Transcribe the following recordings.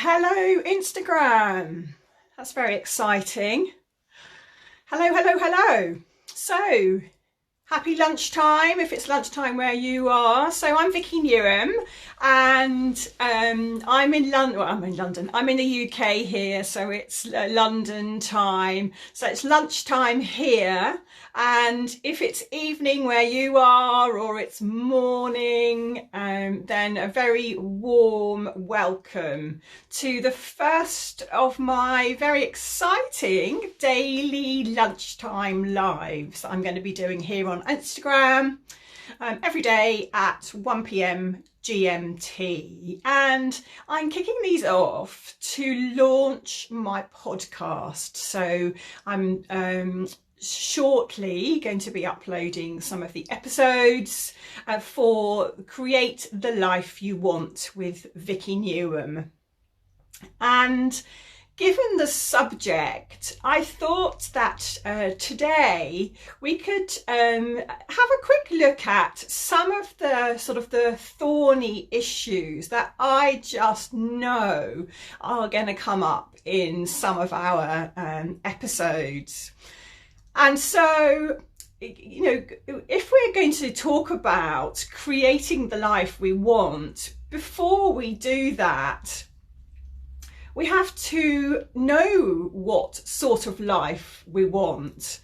Hello, Instagram. That's very exciting. Hello, hello, hello. So, happy lunchtime if it's lunchtime where you are. So I'm Vicky Newham and I'm in London. Well, I'm in London. I'm in the UK here, so it's London time. So it's lunchtime here. And if it's evening where you are or it's morning, then a very warm welcome to the first of my very exciting daily lunchtime lives I'm going to be doing here on Instagram every day at 1 p.m. GMT, and I'm kicking these off to launch my podcast. So I'm shortly going to be uploading some of the episodes for Create the Life You Want with Vicky Newham. And given the subject, I thought that today we could have a quick look at some of the sort of the thorny issues that I just know are going to come up in some of our episodes. And so, you know, if we're going to talk about creating the life we want, before we do that, we have to know what sort of life we want.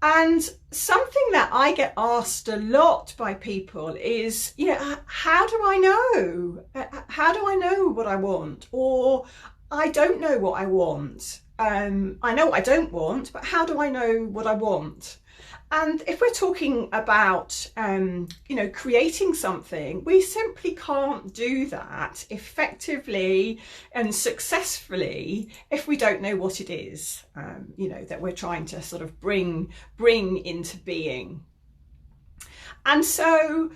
And something that I get asked a lot by people is, you know, how do I know? How do I know what I want? Or I don't know what I want. I know what I don't want, but how do I know what I want? And if we're talking about, you know, creating something, we simply can't do that effectively and successfully if we don't know what it is, you know, that we're trying to sort of bring into being. And so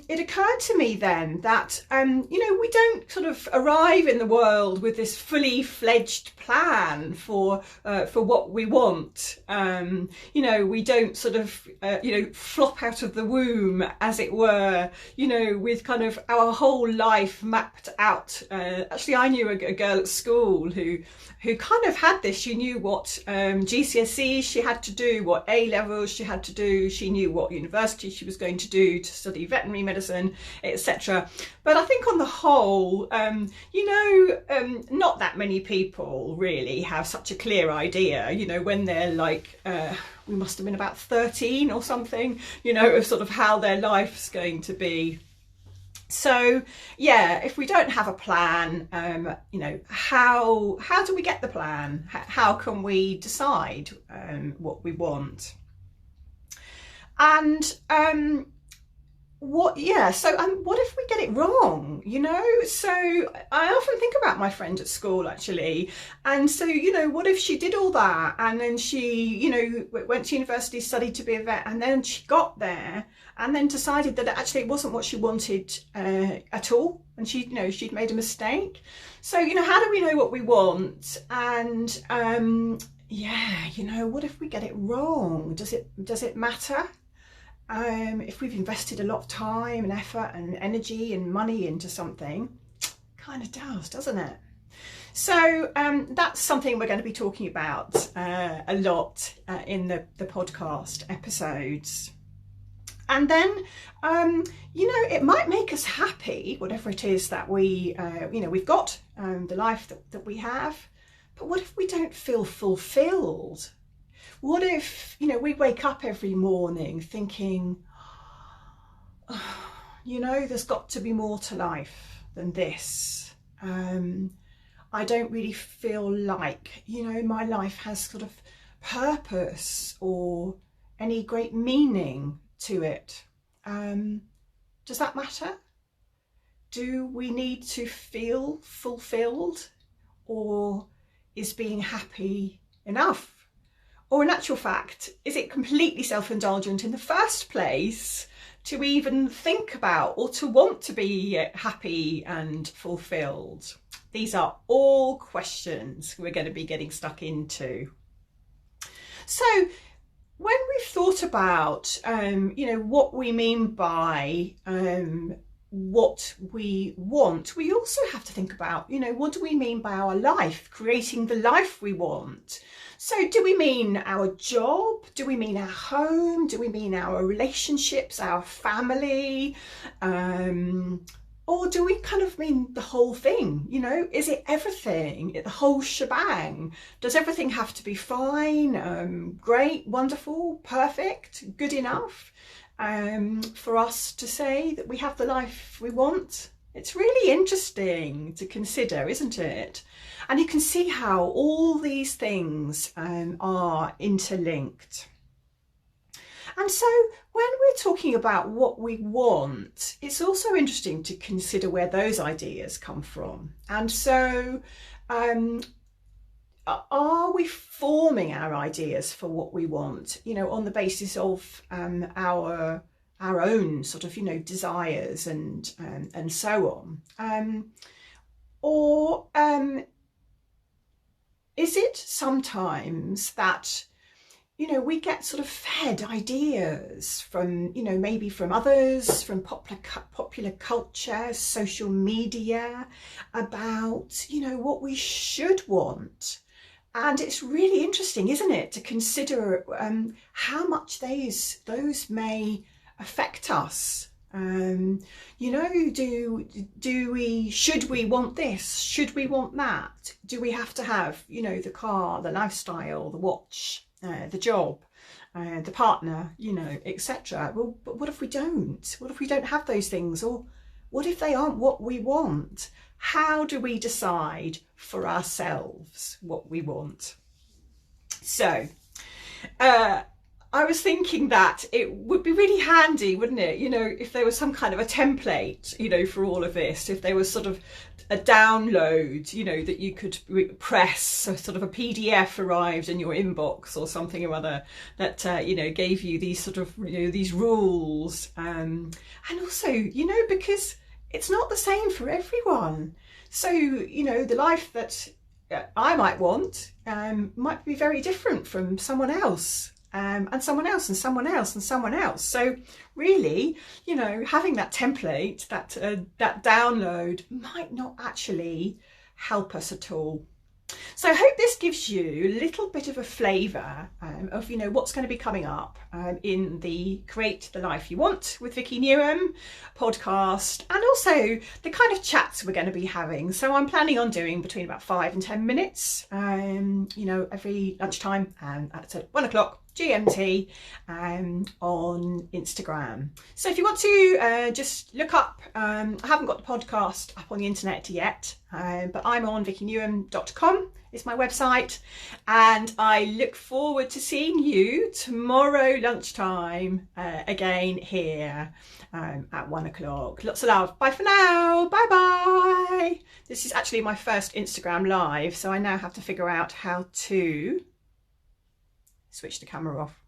it occurred to me then that, you know, we don't sort of arrive in the world with this fully fledged plan for what we want. You know, we don't sort of, you know, flop out of the womb, as it were, you know, with kind of our whole life mapped out. Actually, I knew a girl at school who kind of had this. She knew what GCSEs she had to do, what A levels she had to do. She knew what university she was going to do to study veterinary medicine, etc. But I think on the whole, you know, not that many people really have such a clear idea, you know, when they're like, we must have been about 13 or something, you know, of sort of how their life's going to be. So yeah, if we don't have a plan, you know, how do we get the plan? How can we decide what we want? And what if we get it wrong, you know? So I often think about my friend at school, actually, and so, you know, what if she did all that and then she, you know, went to university, studied to be a vet, and then she got there and then decided that actually it wasn't what she wanted at all, and she, you know, she'd made a mistake. So, you know, how do we know what we want? And yeah, you know, what if we get it wrong? Does it matter? If we've invested a lot of time and effort and energy and money into something, kind of does, doesn't it? So that's something we're going to be talking about a lot in the podcast episodes. And then, you know, it might make us happy, whatever it is that we, you know, we've got the life that we have. But what if we don't feel fulfilled? What if, you know, we wake up every morning thinking, oh, you know, there's got to be more to life than this. I don't really feel like, you know, my life has sort of purpose or any great meaning to it. Does that matter? Do we need to feel fulfilled, or is being happy enough? Or in actual fact, is it completely self-indulgent in the first place to even think about or to want to be happy and fulfilled? These are all questions we're going to be getting stuck into. So when we've thought about, you know, what we mean by what we want, we also have to think about, you know, what do we mean by our life, creating the life we want? So do we mean our job? Do we mean our home? Do we mean our relationships, our family? Or do we kind of mean the whole thing? You know, is it everything, the whole shebang? Does everything have to be fine, great, wonderful, perfect, good enough for us to say that we have the life we want? It's really interesting to consider, isn't it? And you can see how all these things are interlinked. And so when we're talking about what we want, it's also interesting to consider where those ideas come from. And so are we forming our ideas for what we want, you know, on the basis of our own sort of, you know, desires and so on? Or is it sometimes that, you know, we get sort of fed ideas from, you know, maybe from others, from popular culture, social media, about, you know, what we should want? And it's really interesting, isn't it, to consider how much those may affect us. You know, should we want this? Should we want that? Do we have to have, you know, the car, the lifestyle, the watch, the job, the partner, you know, etc.? Well, but what if we don't? What if we don't have those things? Or what if they aren't what we want? How do we decide for ourselves what we want? So, I was thinking that it would be really handy, wouldn't it? You know, if there was some kind of a template, you know, for all of this, if there was sort of a download, you know, that you could press, so sort of a PDF arrived in your inbox or something or other that, you know, gave you these sort of, you know, these rules. And also, you know, because it's not the same for everyone. So, you know, the life that I might want might be very different from someone else. And someone else and someone else and someone else. So really, you know, having that template, that download might not actually help us at all. So I hope this gives you a little bit of a flavour of, you know, what's going to be coming up in the Create the Life You Want with Vicky Newham podcast, and also the kind of chats we're going to be having. So I'm planning on doing between about 5 and 10 minutes, you know, every lunchtime and at 1 o'clock GMT on Instagram. So if you want to just look up, I haven't got the podcast up on the internet yet, but I'm on vickynewham.com. It's my website, and I look forward to seeing you tomorrow lunchtime again here at 1 o'clock. Lots of love. Bye for now. Bye bye. This is actually my first Instagram live, so I now have to figure out how to switch the camera off.